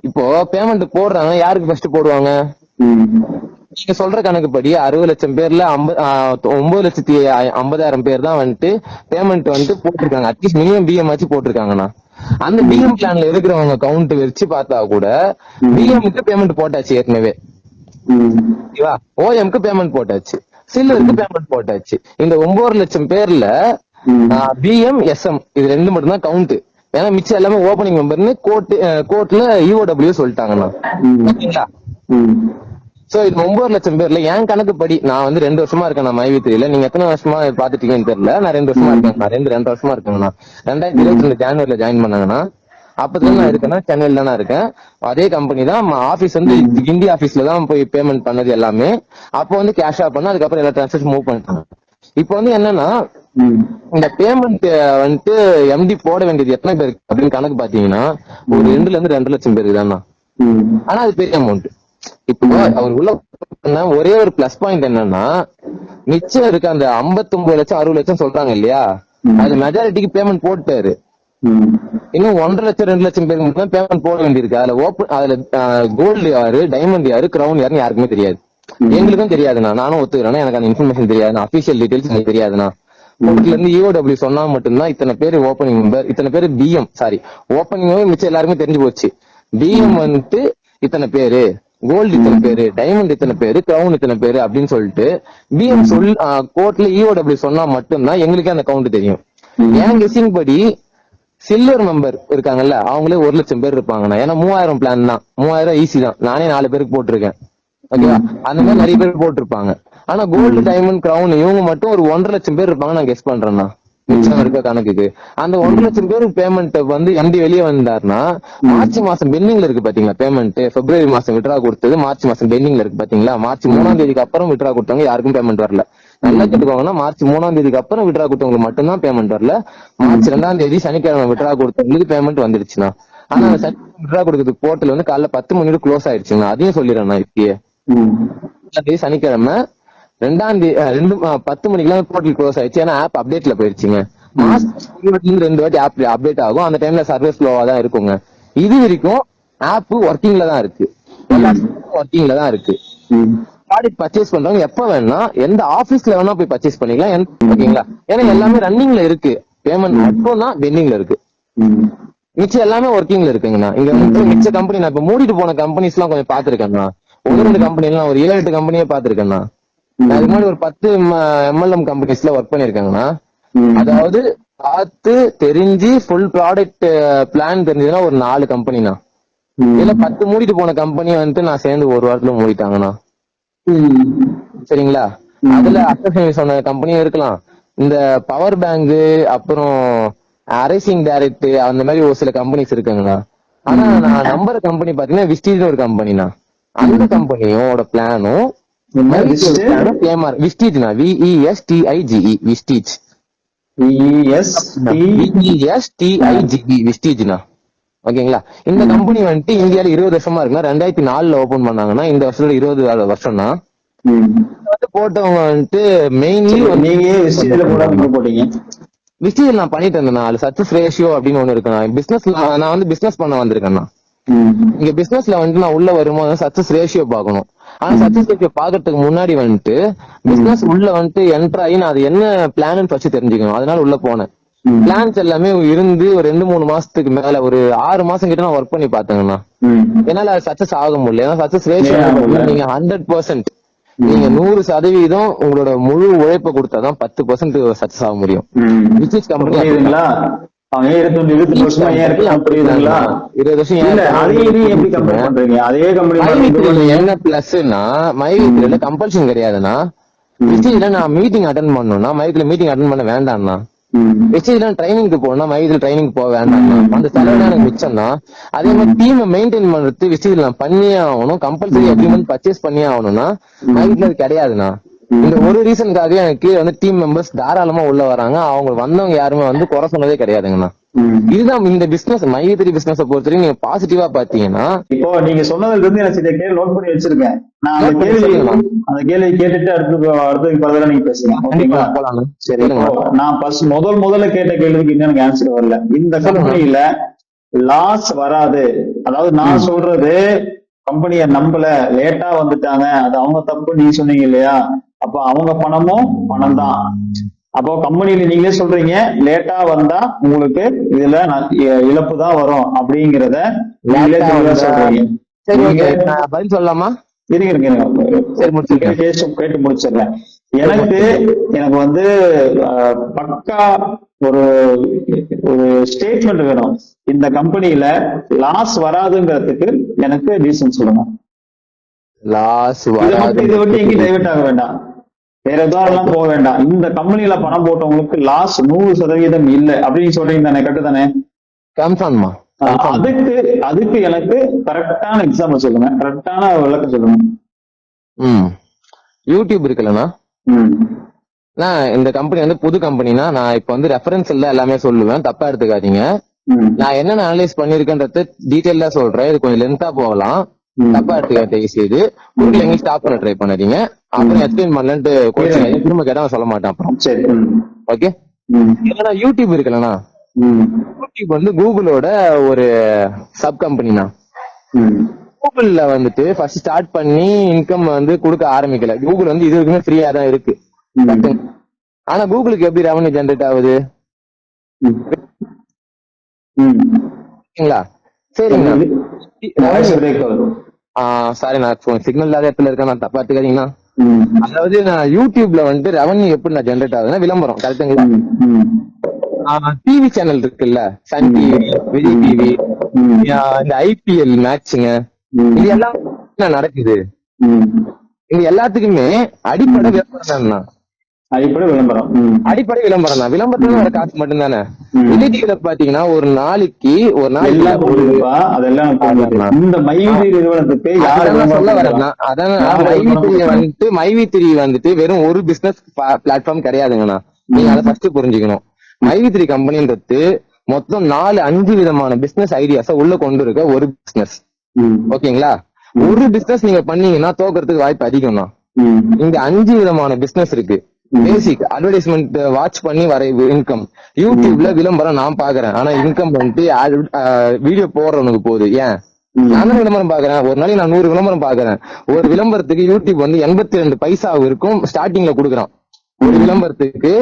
இப்போ பேமெண்ட் போடுறாங்க, யாருக்கு ஃபர்ஸ்ட் போடுவாங்க? நீங்க சொல்ற கணக்குப்படி 60 லட்சம் பேர்ல 9,50,000 பேர் தான் வந்துட்டு பேமெண்ட் வந்துட்டு போட்டிருக்காங்க. அட்லீஸ்ட் மினிமம் பிஎம் ஆச்சு போட்டிருக்காங்கண்ணா. அந்த பிஎம் பிளான்ல இருக்கிறவங்க கவுண்ட் வச்சு பார்த்தா கூட பிஎம்க்கு பேமெண்ட் போட்டாச்சு ஏற்கனவே. ஓகேவா? ஓஎம்க்கு பேமெண்ட் போட்டாச்சு, சில்லருக்கு பேமெண்ட் போட்டாச்சு. இந்த 9 லட்சம் பேர்ல பிஎம் எஸ்எம் இது ரெண்டு மட்டும் தான் கவுண்ட். ஏன்னா மிச்சம் எல்லாமே ஓபனிங் மெம்பர்னு கோர்ட்ல இஓடபிள்யூ சொல்லிட்டாங்கண்ணா. ஓகேங்களா? சோ இது 9 லட்சம் பேர்ல என் கணக்குப்படி, நான் வந்து 2 வருஷமா இருக்கேன் நான் மைவி3ல. நீங்க எத்தனை வருஷமா பாத்துட்டீங்கன்னு தெரியல. நான் 2 வருஷமா இருக்கேன். நான் 2 வருஷமா இருக்கேங்கண்ணா. 2022 ஜனவரில ஜாயின் பண்ணாங்கண்ணா. அப்பதான் நான் இருக்கேன்னா சென்னையில தானே இருக்கேன். அதே கம்பெனி தான். ஆபீஸ் வந்து இந்தியா ஆபீஸ்ல தான் போய் பேமெண்ட் பண்ணது எல்லாமே. அப்போ வந்து கேஷா பண்ண, அதுக்கப்புறம் எல்லா டிரான்சாக்ஷன் மூவ் பண்ணிட்டாங்க. இப்போ வந்து என்னன்னா, இந்த பேமெண்ட் வந்துட்டு எம்டி போட வேண்டியது எத்தனை பேருக்கு அப்படின்னு கணக்கு பாத்தீங்கன்னா ஒரு 2 இருந்து 2 லட்சம் பேருக்கு தானா. ஆனா அது பெரிய அமௌண்ட். இப்போ அவர் உள்ள ஒரே ஒரு பிளஸ் பாயிண்ட் என்னன்னா, மிச்சம் இருக்க அந்த 59 லட்சம் 60 லட்சம் சொல்றாங்க இல்லையா, அது மெஜாரிட்டிக்கு பேமெண்ட் போட்டாரு. இன்னும் 1.5 லட்சம் 2 லட்சம் பேருக்கு மட்டும் தான் பேமெண்ட் போட வேண்டியிருக்கு. அதுல கோல்டு யாரு, டைமண்ட் யாரு, கிரவுன் யாருன்னு யாருக்குமே தெரியாது. எங்களுக்கும் தெரியாதுண்ணா. நானும் ஒத்துக்கிறேன்னா, எனக்கு அந்த இன்ஃபர்மேஷன் தெரியாது. அபிஷியல் டீடைல்ஸ் எனக்கு தெரியாதுண்ணா. கோர்ட்ல இருந்து இஓடபிள்யூ சொன்னா மட்டும்தான் இத்தனை பேர் ஓப்பனிங் மெம்பர், இத்தனை பேர் பிஎம், சாரி ஓப்பனிங் மிச்சம் எல்லாருமே தெரிஞ்சு போச்சு. பிஎம் வந்துட்டு இத்தனை பேரு, கோல்டு இத்தனை பேரு, டைமண்ட் இத்தனை பேரு, கிரவுன் இத்தனை பேரு அப்படின்னு சொல்லிட்டு பிஎம் கோர்ட்ல இஓடபிள்யூ சொன்னா மட்டும்தான் எங்களுக்கே அந்த கவுண்ட் தெரியும். என் கெஸிங் படி சில்வர் மெம்பர் இருக்காங்கல்ல, அவங்களே 1 லட்சம் பேர் இருப்பாங்கண்ணா. ஏன்னா 3000 பிளான் தான், 3000 ஈஸி தான். நானே 4 பேருக்கு போட்டிருக்கேன். ஓகேவா? அந்த மாதிரி நிறைய பேர் போட்டிருப்பாங்க. ஆனா கோல்டு, டைமண்ட், கிரவுன் இவங்க மட்டும் ஒரு 1.5 லட்சம் பேர் இருப்பாங்க நான் கெஸ் பண்றேன்னா மிச்சம் இருக்க கணக்குக்கு. அந்த 1.5 லட்சம் பேருக்கு பேமெண்ட் வந்து எம்டி வெளியே வந்தாருன்னா, மார்ச் மாசம் பெண்டிங்ல இருக்கு பாத்தீங்களா பேமெண்ட். பிப்ரவரி மாசம் விட்ரா கொடுத்தது மார்ச் மாசம் பெண்டிங்ல இருக்கு பாத்தீங்களா. மார்ச் 3ஆம் தேதிக்கு அப்புறம் விட்ரா கொடுத்தவங்க யாருக்கும் பேமெண்ட் வரல. நல்லா கேட்டுக்கோங்கன்னா, மார்ச் 3ஆம் தேதிக்கு அப்புறம் விட்ரா கொடுத்தவங்களுக்கு மட்டும்தான் பேமெண்ட் வரல. மார்ச் 2ஆம் தேதி சனிக்கிழமை விட்ரா கொடுத்தவங்களுக்கு பேமெண்ட் வந்துருச்சுன்னா. ஆனா அந்த சனிக்கிழமை விட்ரா கொடுக்கறதுக்கு போர்ட்டல் வந்து காலைல 10 மணிக்கு க்ளோஸ் ஆயிடுச்சுங்க. அதையும் சொல்லிடுறேன் நான் இப்பயே. சனிக்கிழமை 2ஆம் தேதி 10 மணிக்கெல்லாம் போர்ட்டல் க்ளோஸ் ஆயிடுச்சு. ஏன்னா ஆப் அப்டேட்ல போயிருச்சுங்க. மாசம் 2 வாட்டி ஆப் அப்டேட் ஆகும். அந்த டைம்ல சர்வீஸ் ஸ்லோவா தான் இருக்குங்க. இது வரைக்கும் ஆப் ஒர்க்கிங்ல தான் இருக்கு, ஒர்க்கிங்ல தான் இருக்கு. ப்ராடக்ட் பர்ச்சேஸ் பண்றவங்க எப்ப வேணா எந்த ஆபீஸ்ல வேணா போய் பர்ச்சேஸ் பண்ணிக்கலாம். ஓகேங்களா? ஏன்னா எல்லாமே ரன்னிங்ல இருக்கு. பேமெண்ட் மட்டும் தான் பெண்டிங்ல இருக்கு. மிச்சம் எல்லாமே ஒர்க்கிங்ல இருக்குங்கண்ணா. இங்க வந்து மிச்ச கம்பெனி நான் இப்ப மூடிட்டு போன கம்பெனிஸ் எல்லாம் கொஞ்சம் பாத்துருக்கேன்னா. 1-2 கம்பெனி எல்லாம் ஒரு 7-8 கம்பெனியே பாத்துருக்கேன்னா. அதுக்கு முன்னாடி ஒரு 10 MLM கம்பெனிஸ்ல ஒர்க் பண்ணிருக்காங்கன்னா. அதாவது பார்த்து தெரிஞ்சு ஃபுல் ப்ராடக்ட் பிளான் தெரிஞ்சதுன்னா ஒரு 4 கம்பெனினா. இல்ல 10 மூடிட்டு போன கம்பெனி வந்துட்டு நான் சேர்ந்து ஒரு வாரத்துல மூடிட்டாங்கண்ணா. சரிங்களா? அதுல அசோசியேஷன் சொன்ன கம்பெனியும் இருக்கலாம். இந்த பவர் பேங்க், அப்புறம் அரைசிங் டைரக்ட், அந்த மாதிரி ஒரு சில கம்பெனிஸ் இருக்குங்கண்ணா. ஆனா நான் நம்புற கம்பெனி பாத்தீங்கன்னா விஸ்டீஜ் ஒரு கம்பெனினா. அந்த கம்பெனியோட பிளானும் விஸ்டீஜ்னா VESTIGE விஸ்டீஜ் விஸ்டீஜ்னா. ஓகேங்களா? இந்த கம்பெனி வந்துட்டு இந்தியால 20 வருஷமா இருக்குன்னா 2004ல ஓபன் பண்ணாங்கன்னா இந்த வருஷத்துல 20 வருஷம்னா வந்து போட்டவங்க வந்துட்டு மெயின்லி போட்டீங்க. விஸ்டீஜ் நான் பண்ணிட்டு இருந்தேன். அது சக்சஸ் ரேஷியோ அப்படின்னு ஒண்ணு இருக்கு. நான் வந்து பிசினஸ் பண்ண வந்திருக்கேன்னா. இங்க பிசினஸ்ல வந்துட்டு நான் உள்ள வரும்போது சக்சஸ் ரேஷியோ பாக்கணும். ஆனா சக்சஸ் ரேஷியோ பாக்குறதுக்கு முன்னாடி வந்துட்டு பிசினஸ் உள்ள வந்துட்டு என்டர் ஆகி நான் அது என்ன பிளான் ஃபர்ஸ்ட் தெரிஞ்சுக்கணும். அதனால உள்ள போனேன். பிளான்ஸ் எல்லாமே இருந்து ஒரு 2-3 மாசத்துக்கு மேல ஒரு 6 மாசம் கிட்ட நான் ஒர்க் பண்ணி பாத்தேங்கண்ணா. என்னால சக்சஸ் ஆக முடியல. ஏன்னா சக்சஸ் ரேஷியோ நீங்க 100%, நீங்க 100% உங்களோட முழு உழைப்பை கொடுத்தாதான் 10% சக்சஸ் ஆக முடியும். பிசினஸ் கம்பெனி 20 வருஷம் என்ன பிளஸ்னா மைவித்ல கம்பல்ஷன் கிடையாதுன்னா. விஸ்டீஜ்ல நான் மீட்டிங் அட்டென்ட் பண்ணணும்னா மைவித்ல மீட்டிங் அட்டென்ட் பண்ண வேண்டாம்னா. வெஸ்டேஜ்ல ட்ரைனிங்க்கு போனா மைதுல ட்ரைனிங் போக வேண்டாம், அந்த செலவு எனக்கு மிச்சம்னா. அதே மாதிரி டீமை மெயின்டைன் பண்றது வெஸ்டேஜ்ல நான் பண்ணியே ஆகணும், கம்பல்சரி எவ்ரி மந்த் பர்ச்சேஸ் பண்ணியே ஆகணும்னா மைதுல அது கிடையாதுண்ணா. இந்த ஒரு ரீசனுக்காக எனக்கு வந்து டீம் மெம்பர்ஸ் தாராளமா உள்ள வராங்க. அவங்க வந்தவங்க யாருமே வந்து குறை சொன்னதே கிடையாதுங்கண்ணா. இதுதான் இந்த பிசினஸ் மையத்திரி பிசினஸ் பொறுத்தவரைக்கும் நீங்க பாசிட்டிவா பாத்தீங்கன்னா. இப்போ நீங்க சொன்னதுல இருந்து எனக்கு சில கேள்வி நோட் பண்ணி வச்சிருக்கேன். நான் அந்த கேள்வி கேட்டுட்டு அடுத்து பரவாயில்ல நீங்க பேசுங்க, ஓகேங்களா? சரி, நான் முதல்ல கேட்ட கேள்விக்கு இன்னும் எனக்கு ஆன்சர் வரல. இந்த கம்பெனில லாஸ் வராது, அதாவது நான் சொல்றது கம்பெனிய நம்பல, லேட்டா வந்துட்டாங்க, அது அவங்க தப்பு நீங்க சொன்னீங்க இல்லையா? அப்ப அவங்க பணமும் பணம் தான். அப்போ கம்பெனில நீங்களே சொல்றீங்க லேட்டா வந்தா உங்களுக்கு இதுல இழப்பு தான் வரும் அப்படிங்கறத நீங்களே சொல்றீங்க. பதில் சொல்லலாமா? கேட்டு முடிச்சிடுறேன். எனக்கு வந்து பக்கா ஒரு ஒரு ஸ்டேட்மெண்ட் வேணும். இந்த கம்பெனில லாஸ் வராதுங்கிறதுக்கு எனக்கு ரீசன் சொல்லுங்க. லாஸ் இதை விட்டு எங்கேயும் டைவர்ட் ஆக வேண்டாம், வேற எதாவது போக வேண்டாம். இந்த கம்பெனில பணம் போட்டவங்களுக்கு லாஸ் 100% இல்லை அப்படின்னு சொல்றீங்க தானே? கரெக்ட் தானே? கன்ஃபார்மா. அதுக்கு எனக்கு கரெக்டான எக்ஸாம்பிள் சொல்லுங்க, கரெக்டான விளக்கம் சொல்லுங்க. யூடியூப் இருக்குல்லண்ணா, நான் இந்த கம்பெனி வந்து புது கம்பெனினா நான் இப்ப வந்து ரெஃபரன்ஸ்ல எல்லாமே சொல்லுவேன், தப்பா எடுத்துக்காதீங்க. நான் என்னென்ன அனலைஸ் பண்ணிருக்கேன்றது டீடைலா சொல்றேன், இது கொஞ்சம் லென்த்தா போகலாம், தப்பா எடுத்துக்காத செய்து குரூப்ல எங்கேயும் ஸ்டாப் பண்ண ட்ரை பண்ணாதீங்க. அப்புறம் எக்ஸ்பிளைன் பண்ணலன்ட்டு கோச்சிங் திரும்ப கேட்டா சொல்ல மாட்டேன் அப்புறம். சரி, ஓகே. ஏன்னா யூடியூப் இருக்குல்லண்ணா, யூடியூப் வந்து கூகுளோட ஒரு சப் கம்பெனினா. கூகுள்ல வந்துட்டு ஃபர்ஸ்ட் ஸ்டார்ட் பண்ணி இன்கம் வந்து கொடுக்க ஆரம்பிக்கல. கூகுள் வந்து இது வரைக்குமே ஃப்ரீயா தான் இருக்கு. ஆனா கூகுளுக்கு எப்படி ரெவன்யூ ஜெனரேட் ஆகுது? சரிங்களா? சாரி, நான் சிக்னல் இல்லாத இடத்துல இருக்கேன், நான் தப்பா எடுத்துக்காதீங்கன்னா. அதாவது நான் யூடியூப்ல வந்துட்டு ரெவன்யூ எப்படி நான் ஜெனரேட் ஆகுதுன்னா விளம்பரம், கரெக்டுங்களா? டிவி சேனல் இருக்குல்ல, சன் டிவி, விஜய் டிவி, இந்த ஐபிஎல் மேட்சுங்க, இது எல்லாம் நடக்குது. இது எல்லாத்துக்குமே அடிப்படை விளம்பரம் தான். அடிப்படை விளம்பரம் தான். விளம்பரத்துல வர காசு மட்டும் தானே. விஜய் டிவில பாத்தீங்கன்னா ஒரு நாளைக்கு இந்த மைவி நிறுவனத்துக்கு சொல்ல வரேன்னா, அதான் மைவி3 வந்துட்டு வெறும் ஒரு பிசினஸ் பிளாட்ஃபார்ம் கிடையாதுங்கண்ணா. நீங்க அதை ஃபர்ஸ்ட் புரிஞ்சுக்கணும். மைவி3 கம்பெனின்றது மொத்தம் 4-5 விதமான பிசினஸ் ஐடியாஸ உள்ள கொண்டு இருக்க ஒரு பிசினஸ், ஓகேங்களா? ஒரு பிசினஸ் நீங்க பண்ணீங்கன்னா தோக்கறதுக்கு வாய்ப்பு அதிகம்னா. இங்க 5 விதமான பிசினஸ் இருக்கு. பேசிக் அட்வர்டைஸ்மெண்ட் வாட்ச் பண்ணி வர இன்கம், யூடியூப்ல விளம்பரம் நான் பாக்குறேன், ஆனா இன்கம் வந்துட்டு வீடியோ போடுறவனுக்கு போகுது. ஏன்? நான் விளம்பரம் பாக்குறேன், ஒரு நாளைக்கு நான் 100 விளம்பரம் பாக்குறேன். ஒரு விளம்பரத்துக்கு யூடியூப் வந்து 82 பைசா இருக்கும் ஸ்டார்டிங்ல கொடுக்குறான். ஒரு விளம்பரத்துக்கு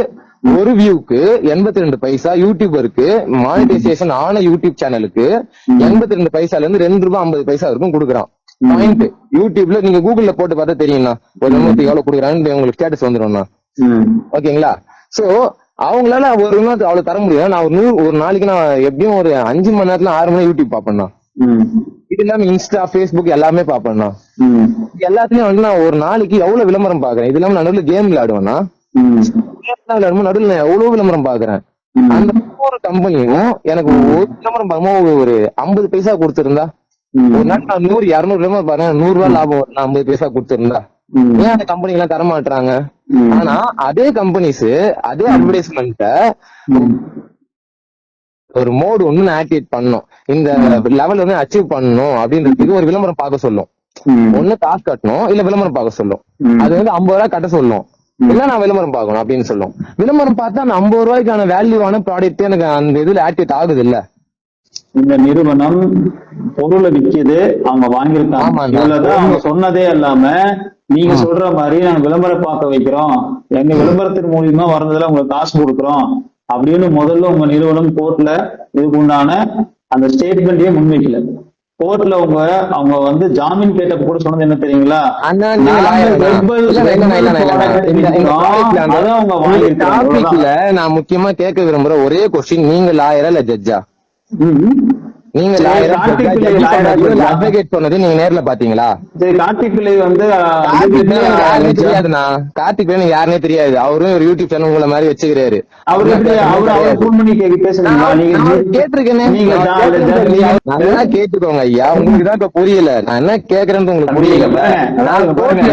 ஒரு வியூக்கு 82 பைசா, யூடியூபருக்கு மானிட்டைசேஷன் ஆன யூடியூப் சேனலுக்கு 82 பைசால இருந்து 2 ரூபாய் 50 பைசா இருக்கும் கொடுக்குறான். பாயிண்ட் யூடியூப்ல நீங்க கூகுள்ல போட்டு பார்த்தா தெரியும்னா ஒரு நிமிஷத்துக்கு எவ்வளவு கொடுக்குறான்னு உங்களுக்கு ஸ்டேட்டஸ் வந்துடும்னா, ஓகேங்களா? சோ அவங்களால ஒரு நாள் அவ்வளவு தர முடியும். நான் ஒரு நாளைக்கு நான் எப்படியும் ஒரு 5 மணி நேரத்துல 6 மணி யூடியூப் பாப்பேன்னா, இது இல்லாம இன்ஸ்டா, பேஸ்புக் எல்லாமே பாப்பேன்னா, எல்லாத்துலயும் வந்து நான் ஒரு நாளைக்கு எவ்வளவு விளம்பரம் பாக்குறேன். இது இல்லாம நடுவில் கேம் விளையாடுவேன்னா, நடுவில் நான் எவ்வளவு விளம்பரம் பாக்குறேன். அந்த ஒவ்வொரு கம்பெனியும் எனக்கு ஒரு விளம்பரம் பார்க்கும்போது ஒரு 50 பைசா கொடுத்திருந்தா, ஒரு நாள் நான் 100-200 விளம்பரம் பாருங்க, 100 ரூபாய் லாபம் 50 பைசா கொடுத்திருந்தா, ஏன் அந்த கம்பெனி எல்லாம் தர மாட்டாங்க? ஆனா அதே கம்பெனிஸ் அதே அட்வர்டைஸ்மெண்ட்ட ஒரு மோடு ஒண்ணு ஆக்டிவேட் பண்ணணும், இந்த லெவல் வந்து அச்சீவ் பண்ணணும் அப்படின்றதுக்கு ஒரு விளம்பரம் பார்க்க சொல்லும். ஒண்ணு காசு கட்டணும், இல்ல விளம்பரம் பார்க்க சொல்லும். அது வந்து 50 ரூபாய் கட்ட சொல்லும், இல்ல நான் விளம்பரம் பார்க்கணும் அப்படின்னு சொல்லும். விளம்பரம் பார்த்தா அந்த 50 ரூபாய்க்கான வேல்யூவான ப்ராடக்ட் எனக்கு அந்த இதுல ஆக்டிவேட் ஆகுது இல்ல. இந்த நிறுவனம் பொருளை விற்கிது, அவங்க வாங்கியிருக்காங்க, அவங்க சொன்னதே இல்லாம நீங்க சொல்ற மாதிரி நாங்க விளம்பரம் பார்க்க வைக்கிறோம், எங்க விளம்பரத்தின் மூலியமா வர்றதுல உங்களுக்கு காசு கொடுக்குறோம் அப்படின்னு முதல்ல உங்க நிறுவனம் கோர்ட்ல இதுக்கு உண்டான அந்த ஸ்டேட்மெண்ட்டையே முன்வைக்கல. கோர்ட்ல அவங்க வந்து ஜாமீன் கேட்டப்ப கூட சொன்னது என்ன தெரியுங்களா? நான் முக்கியமா கேட்க விரும்புற ஒரே கொஸ்டின், நீங்க லாயரா இல்ல ஜட்ஜா? நீங்க சரி, கார்த்திக் பிள்ளை lawyer-ஆ இருக்கா? அட்வொகேட் சொன்னது நீங்க நேர்ல பாத்தீங்களா? சரி, கார்த்திக் பிள்ளை வந்து கார்த்திக் பிள்ளை எனக்கு யாருனே தெரியாதுண்ணா. கார்த்திக் பிள்ளை எனக்கு யாருனே தெரியாது. அவரும் ஒரு யூடியூப் சேனல் உங்களை மாதிரி வச்சுக்கிறாரு. அவர் எப்படி அவர் ஃபோன் பண்ணி பேசுறீங்களா நீங்க? கேட்டிருக்கேனே. நீங்க நல்லா கேட்டுக்கோங்க ஐயா. உங்களுக்கு தான் இப்ப புரியல. நான் என்ன கேக்குறேன்னு உங்களுக்கு புரியல. நான் கோர்ட்ல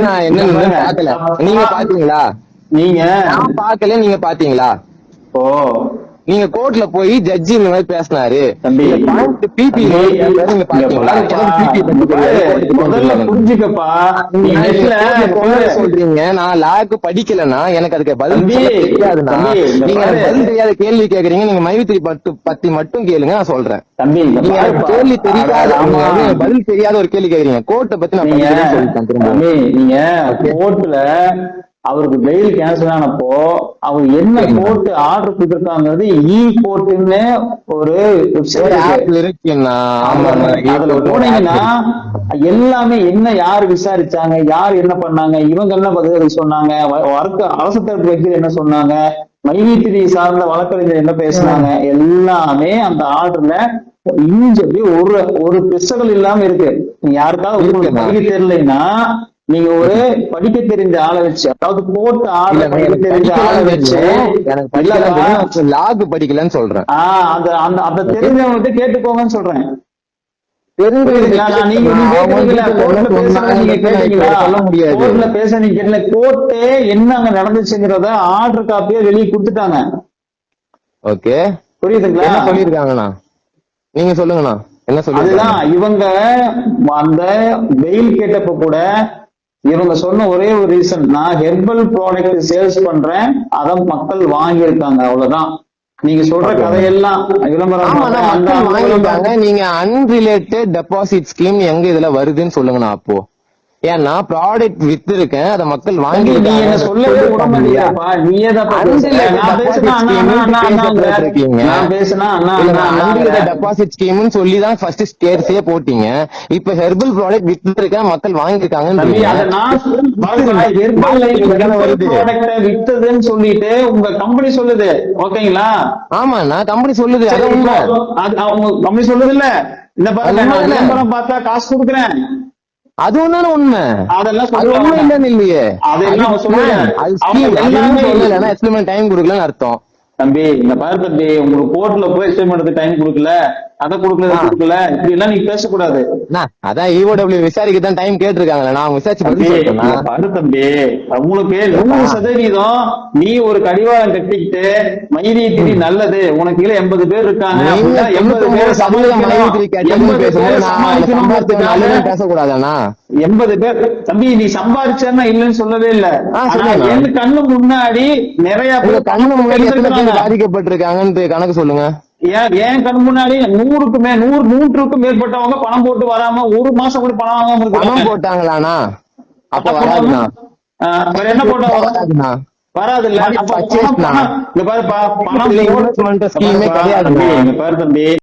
நான் என்னன்னு பாக்கல. நீங்க பாத்தீங்களா? நான் பாக்கல, நீங்க பாத்தீங்களா? ஓ, நீங்க கோர்ட்ல போய் ஜட்ஜி இந்த மாதிரி பேசினாரு. தம்பி, பிபி நீங்க பாத்தீங்களா? முதல்ல புரிஞ்சுக்கப்பா. சொல்றீங்க நான் லாக்கு படிக்கலன்னா எனக்கு அதுக்கு பதில் தெரியாதுண்ணா. நீங்க பதில் தெரியாத கேள்வி கேக்குறீங்க. நீங்க மைவித்திரி பத்தி மட்டும் கேளுங்க, நான் சொல்றேன். நீங்க கேள்வி தெரியாத பதில் தெரியாத ஒரு கேள்வி கேக்குறீங்க. கோர்ட்டை பத்தி நான் சொல்லிட்டேன் திரும்ப. நீங்க கோர்ட்ல அவருக்கு பெயில் கேன்சல் ஆனப்போ அவர் என்ன கோர்ட் ஆர்டர் கொடுத்திருக்காங்கிறது இ கோர்ட்னு ஒரு இருக்குன்னா அதுல போனீங்கன்னா எல்லாமே என்ன யாரு விசாரிச்சாங்க, யார் என்ன பண்ணாங்க, இவங்க என்ன பதில் சொன்னாங்க, அரசு தரப்பு வக்கீல் என்ன சொன்னாங்க, மைவித்திரி சார்ந்த வழக்கறிஞர் என்ன பேசினாங்க, எல்லாமே அந்த ஆர்டர்ல இஞ்சி ஒரு பிசகல் இல்லாம இருக்கு. நீங்க யாருக்காவது படிக்க தெரியலைன்னா நீங்க ஒரு படிக்க தெரிஞ்ச ஆளை வச்சு, அதாவது கோர்ட் ஆர்டர் படிக்க தெரிஞ்ச ஆளை வச்சு லாக் படிக்கலன்னு சொல்றேன். அந்த தெரிஞ்சவங்க கேட்டுக்கோங்கன்னு சொல்றேன். கோர்ட்டே என்ன அங்க நடந்துச்சுங்கிறத ஆர்டர் காப்பியா வெளியே கொடுத்துட்டாங்க. ஓகே, புரியுதுங்களா? என்ன சொல்லிருக்காங்கண்ணா நீங்க சொல்லுங்கண்ணா. என்ன சொல்லி? அதுதான் இவங்க அந்த பெயில் கேட்டப்ப கூட இவங்க சொன்ன ஒரே ஒரு ரீசன், நான் ஹெர்பல் ப்ராடக்ட் சேல்ஸ் பண்றேன், அத மக்கள் வாங்கியிருக்காங்க, அவ்வளவுதான். நீங்க சொல்ற கதையெல்லாம் விளம்பரம். நீங்க அன்ரிலேட்டட் டெபாசிட் ஸ்கீம் எங்க இதுல வருதுன்னு சொல்லுங்கண்ணா. அப்போ ஏன்னா ப்ராடக்ட் வித்து இருக்கேன், அதை மக்கள் வாங்கி சொல்லவே டெபாசிட் ஸ்கீம்னு சொல்லி தான் ஃபர்ஸ்ட் ஸ்டேர்ஸே போட்டீங்க. இப்ப ஹெர்பல் ப்ராடக்ட் வித்து இருக்கேன், மக்கள் வாங்கிருக்காங்க வித்ததுன்னு சொல்லிட்டு உங்க கம்பெனி சொல்லுது. ஓகேங்களா? ஆமாண்ணா, கம்பெனி சொல்லுது. அவங்க கம்பெனி சொல்லுது இல்ல, இந்த பாருங்க பார்த்தா காசு கொடுக்குறேன், அது ஒண்ணு உண்மை. அதெல்லாம் இல்லன்னு இல்லையே. அதெல்லாம் டைம் கொடுக்கலன்னு அர்த்தம். தம்பி இந்த பாரு தம்பி, உங்களுக்கு கோர்ட்ல போய் எஸ்டிமேட் டைம் கொடுக்கல, அதை கொடுக்கல இப்படி எல்லாம் நீங்க பேசக்கூடாது. அதான் இஓடபிள்யூ விசாரிக்க தான் டைம் கேட்டிருக்காங்களே, நான் விசாரிச்சு பாரு தம்பி, உங்களுக்கு 100% நீ ஒரு கடிவாளம் கட்டிக்கிட்டு மைவித்திரி நல்லது, உனக்கு கீழே 80 பேர் இருக்காங்க, 80 பேர் பேசக்கூடாதானா? 80 பேர் தம்பி நீ சம்பாதிச்சா இல்லன்னு சொல்லவே இல்ல. என் கண்ணு முன்னாடி நிறைய பேர் கண்ணு முன்னாடி பாதிக்கப்பட்டிருக்காங்கன்னு கணக்கு சொல்லுங்க. ஏன் கண் முன்னாடி 100க்கும் மேற்பட்டவங்க பணம் போட்டு வராம ஒரு மாசம் கூட பணம் வாங்காம பணம் போட்டாங்களாண்ணா? அப்ப வராதுண்ணா. வேற என்ன போட்டா வராது இல்ல. கிடையாது. பாரு தம்பி,